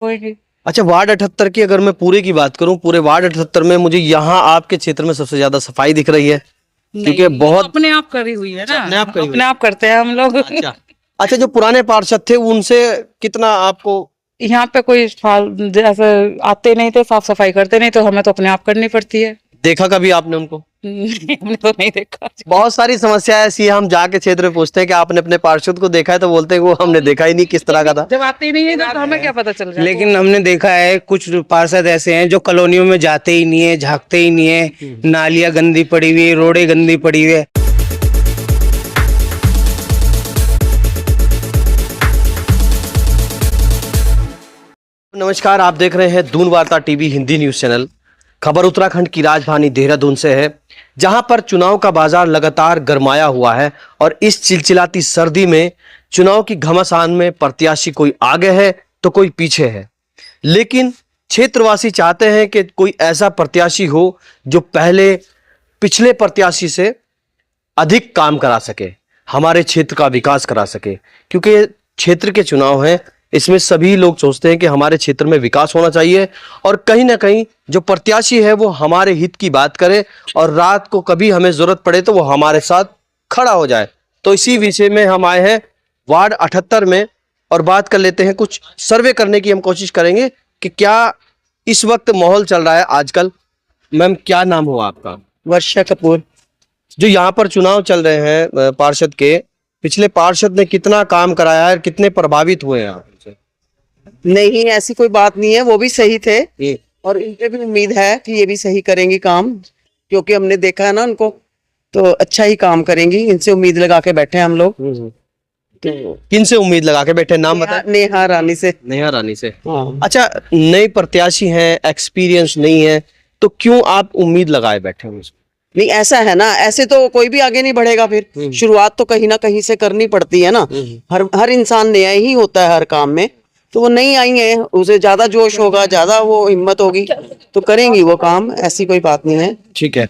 होगी। अच्छा, वार्ड 78 की अगर मैं पूरे की बात करूं, पूरे वार्ड 78 में मुझे यहाँ आपके क्षेत्र में सबसे ज्यादा सफाई दिख रही है, क्योंकि नहीं, बहुत अपने आप करी हुई है ना, अपने आप करी हुई अपने आप करते हैं हम लोग। अच्छा अच्छा, जो पुराने पार्षद थे उनसे कितना आपको यहाँ पे कोई जैसे आते नहीं थे, साफ सफाई करते नहीं, तो हमें तो अपने आप करनी पड़ती है। देखा कभी आपने उनको? नहीं, हमने तो नहीं देखा। बहुत सारी समस्या ऐसी है, हम जाके क्षेत्र में पूछते हैं कि आपने अपने पार्षद को देखा है, तो बोलते हैं वो हमने देखा ही नहीं, किस तरह का था। जब आते ही नहीं है तो हमें क्या पता चल जाएगा। लेकिन हमने देखा है कुछ पार्षद ऐसे हैं जो कॉलोनियों में जाते ही नहीं है, झांकते ही नहीं है, नालियां गंदी पड़ी हुई है, रोडें गंदी पड़ी हुई है। नमस्कार, आप देख रहे हैं दून वार्ता टीवी हिंदी न्यूज चैनल। खबर उत्तराखंड की राजधानी देहरादून से है, जहां पर चुनाव का बाजार लगातार गरमाया हुआ है और इस चिलचिलाती सर्दी में चुनाव की घमासान में प्रत्याशी कोई आगे है तो कोई पीछे है। लेकिन क्षेत्रवासी चाहते हैं कि कोई ऐसा प्रत्याशी हो जो पिछले प्रत्याशी से अधिक काम करा सके, हमारे क्षेत्र का विकास करा सके, क्योंकि क्षेत्र के चुनाव हैं। इसमें सभी लोग सोचते हैं कि हमारे क्षेत्र में विकास होना चाहिए और कहीं ना कहीं जो प्रत्याशी है वो हमारे हित की बात करे और रात को कभी हमें जरूरत पड़े तो वो हमारे साथ खड़ा हो जाए। तो इसी विषय में हम आए हैं वार्ड 78 में और बात कर लेते हैं, कुछ सर्वे करने की हम कोशिश करेंगे कि क्या इस वक्त माहौल चल रहा है आजकल। मैम, क्या नाम हुआ आपका? वर्षा कपूर। जो यहाँ पर चुनाव चल रहे हैं पार्षद के, पिछले पार्षद ने कितना काम कराया है, कितने प्रभावित हुए हैं आप उनसे? नहीं, ऐसी कोई बात नहीं है, वो भी सही थे और इनपे भी उम्मीद है कि ये भी सही करेंगी काम, क्योंकि हमने देखा है ना उनको, तो अच्छा ही काम करेंगी। इनसे उम्मीद लगा के बैठे हैं हम लोग। तो किन से उम्मीद लगा के बैठे? नाम बताएं। नेहा रानी से। नेहा रानी से। हाँ। अच्छा, नए प्रत्याशी हैं, एक्सपीरियंस नहीं है, तो क्यों आप उम्मीद लगाए बैठे हैं उनसे? नहीं, ऐसा है ना, ऐसे तो कोई भी आगे नहीं बढ़ेगा। फिर शुरुआत तो कहीं ना कहीं से करनी पड़ती है ना। हर इंसान नया ही होता है हर काम में, तो वो नहीं आई है, उसे ज्यादा जोश होगा, ज्यादा वो हिम्मत होगी तो करेंगी वो काम, ऐसी कोई बात नहीं है। ठीक है,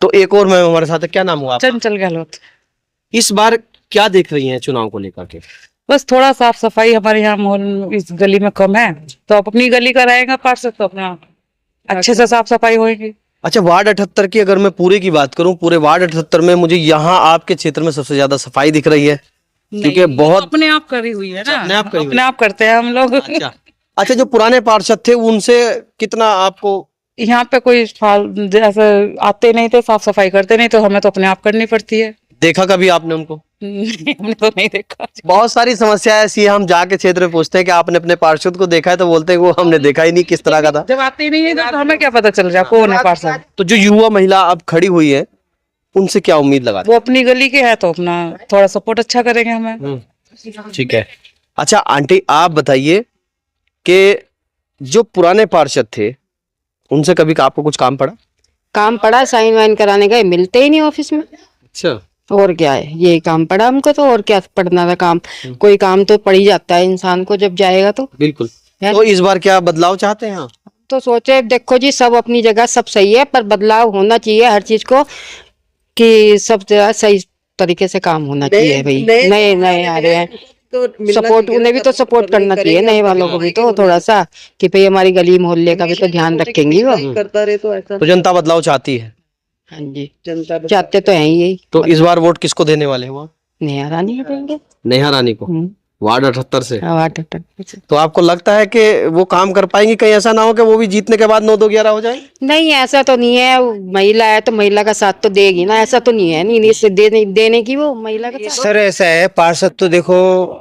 तो एक और मैम हमारे साथ है, क्या नाम हुआ आपका? चंचल गहलोत। इस बार क्या देख रही हैं चुनाव को लेकर के? बस थोड़ा साफ सफाई हमारे यहाँ मोहल्ले इस गली में कम है, तो आप अपनी गली का रहेगा पार्षद तो अपना अच्छे से साफ सफाई होगी। अच्छा, वार्ड 78 की अगर मैं पूरे की बात करूं, पूरे वार्ड 78 में मुझे यहाँ आपके क्षेत्र में सबसे ज्यादा सफाई दिख रही है, क्योंकि बहुत अपने आप करी हुई है ना, अपने आप करी हुई अपने आप करते हैं हम लोग। अच्छा अच्छा, जो पुराने पार्षद थे उनसे कितना आपको यहाँ पे कोई जैसे आते नहीं थे, साफ सफाई करते नहीं, तो हमें तो अपने आप करनी पड़ती है। देखा कभी आपने उनको? नहीं, हमने तो नहीं देखा। बहुत सारी समस्या ऐसी है, हम जाके क्षेत्र में पूछते हैं कि आपने अपने पार्षद को देखा है, तो बोलते हैं वो हमने देखा ही नहीं, किस तरह का था। जब आते ही नहीं है तो हमें क्या पता चल जाए कौन है पार्षद। तो जो युवा महिला अब खड़ी हुई है उनसे क्या उम्मीद लगा? वो अपनी गली के है तो अपना थोड़ा सपोर्ट अच्छा करेंगे हमें। ठीक है। अच्छा आंटी, आप बताइए कि जो पुराने पार्षद थे उनसे कभी आपको कुछ काम पड़ा? काम पड़ा, साइन वाइन कराने गए, मिलते ही नहीं ऑफिस में। अच्छा, और क्या है, ये काम पड़ा हमको, तो और क्या पढ़ना था काम। कोई काम तो पड़ ही जाता है इंसान को जब जाएगा तो। बिल्कुल। है? तो इस बार क्या बदलाव चाहते हैं आप? तो सोचे, देखो जी, सब अपनी जगह सब सही है, पर बदलाव होना चाहिए हर चीज को, कि सब जगह सही तरीके से काम होना चाहिए भाई। नए नए आ रहे हैं तो सपोर्ट, उन्हें भी तो सपोर्ट करना चाहिए, नए वालों को भी तो थोड़ा सा, कि भाई हमारी गली मोहल्ले का भी तो ध्यान रखेंगी वो। करता रहे तो ऐसा। तो जनता बदलाव चाहती है? हाँ जी, जनता चाहते तो हैं यही। तो इस बार वोट किसको देने वाले हैं? नेहा रानी को देंगे। नेहा रानी को, वार्ड 78 से। तो तो आपको लगता है कि वो काम कर पाएंगी? कहीं ऐसा ना हो कि वो भी जीतने के बाद 9-2-11 हो जाए? नहीं, ऐसा तो नहीं है, महिला है तो महिला का साथ तो देगी ना, ऐसा तो नहीं है। नहीं से देने की वो महिला का साथ। सर ऐसा है, पार्षद तो देखो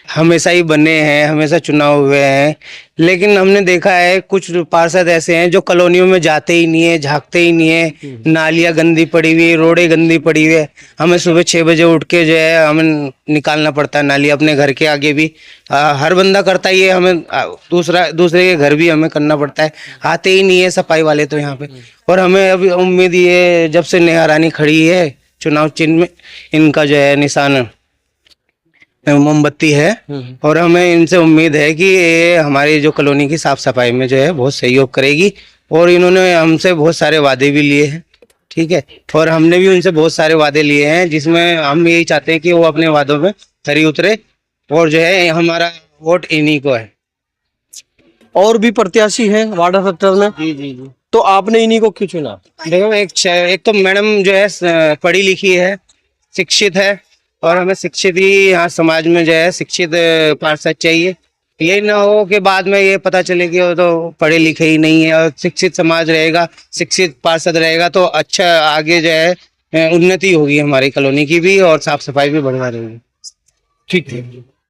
हमेशा ही बने हैं, हमेशा चुनाव हुए हैं, लेकिन हमने देखा है कुछ पार्षद ऐसे हैं जो कॉलोनियों में जाते ही नहीं है, झांकते ही नहीं है, नालियां गंदी पड़ी हुई है, रोडें गंदी पड़ी हुई है। हमें सुबह 6 बजे उठ के जो है हमें निकालना पड़ता है नाली, अपने घर के आगे भी हर बंदा करता ही है, हमें दूसरे के घर भी हमें करना पड़ता है। आते ही नहीं है सफाई वाले तो यहाँ पे। और हमें अभी उम्मीद ये, जब से नेहा रानी खड़ी है चुनाव चिन्ह में, इनका जो है निशान मोमबत्ती है, और हमें इनसे उम्मीद है कि ये हमारी जो कॉलोनी की साफ सफाई में जो है बहुत सहयोग करेगी। और इन्होंने हमसे बहुत सारे वादे भी लिए हैं, ठीक है, और हमने भी उनसे बहुत सारे वादे लिए हैं, जिसमें हम यही चाहते हैं कि वो अपने वादों में खरी उतरे और जो है हमारा वोट इन्हीं को है। और भी प्रत्याशी हैं वार्ड सेक्टर में, जी जी जी। तो आपने इन्हीं को क्यों चुना? देखो एक तो मैडम जो है पढ़ी लिखी है, शिक्षित है, और हमें शिक्षित ही यहाँ समाज में जो है शिक्षित पार्षद चाहिए। ये ना हो कि बाद में ये पता चले कि वो तो पढ़े लिखे ही नहीं है, और शिक्षित समाज रहेगा, शिक्षित पार्षद रहेगा तो अच्छा आगे जो है उन्नति होगी हमारी कॉलोनी की भी, और साफ सफाई भी बढ़िया रहेगी। ठीक है।